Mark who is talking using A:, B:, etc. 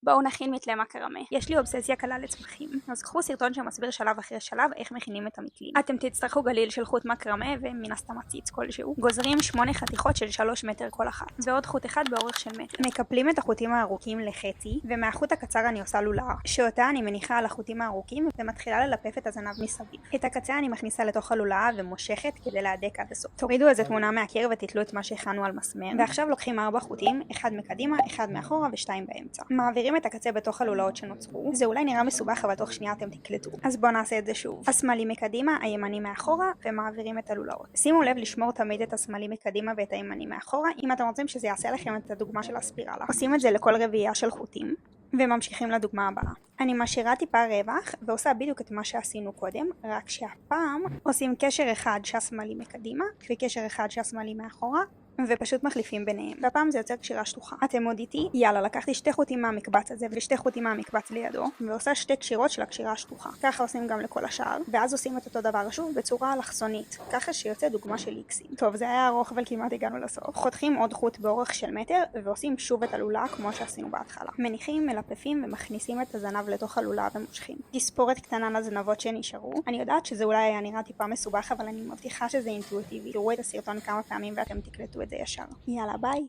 A: בואו נכין מתלה מקרמה. יש לי אובססיה קלה לצמחים, אז קחו סרטון שמסביר שלב אחרי שלב איך מכינים את המתלים. אתם תצטרכו גליל של חוט מקרמה ומן הסתם עציץ כלשהו. גוזרים 8 חתיכות של 3 מטר כל אחת, ועוד חוט אחד באורך של מטר. מקפלים את החוטים הארוכים לחצי, ומהחוט הקצר אני עושה לולאה, שאותה אני מניחה על החוטים הארוכים ומתחילה ללפף את הזנב מסביב. את הקצה אני מכניסה לתוך הלולאה ומושכת כדי להדק עד הסוף. תורידו איזה תמונה מהקיר ותתלו את מה שהכנו על מסמר, ועכשיו לוקחים 4 חוטים, אחד מקדימה, אחד מאחורה ושתיים באמצע. מעבירים את הקצה בתוך הלולאות שנוצרו. זה אולי נראה מסובך אבל תוך שנייה אתם תקלטו. אז בואו נעשה את זה שוב. השמאלי מקדימה, הימני מאחורה, ומעבירים את הלולאות. שימו לב לשמור תמיד את השמאלי מקדימה ואת הימני מאחורה, אם אתם רוצים שזה יעשה לכם את הדוגמה של הספירלה. עושים את זה לכל רביעייה של חוטים, וממשיכים לדוגמה הבאה. אני משאירה טיפה רווח ועושה בדיוק את מה שעשינו קודם, רק שהפעם עושים קשר אחד שהשמאלי מקדימה וקשר אחד שהשמאלי מאחורה, ופשוט מחליפים ביניהם. והפעם זה יוצר קשירה שטוחה. אתם עוד איתי? יאללה, לקחתי 2 חוטים מהמקבץ הזה ו2 חוטים מהמקבץ לידו, ועושה 2 קשירות של הקשירה השטוחה. ככה עושים גם לכל השאר, ואז עושים את אותו דבר שוב בצורה אלכסונית, ככה שיוצא דוגמה של איקסים. טוב, זה היה ארוך אבל כמעט הגענו לסוף. חותכים עוד חוט באורך של מטר, ועושים שוב את הלולאה כמו שעשינו בהתחלה. מניחים, מלפפים ומכניסים את הזנב לתוך הלולאה ומושכים. תספורת קטנה לזנבות שנשארו. אני יודעת שזה אולי היה נראה טיפה מסובך, אבל אני מבטיחה שזה אינטואיטיבי. תראו את הסרטון כמה פעמים ואתם תקלטו את זה ישר. יאללה, ביי.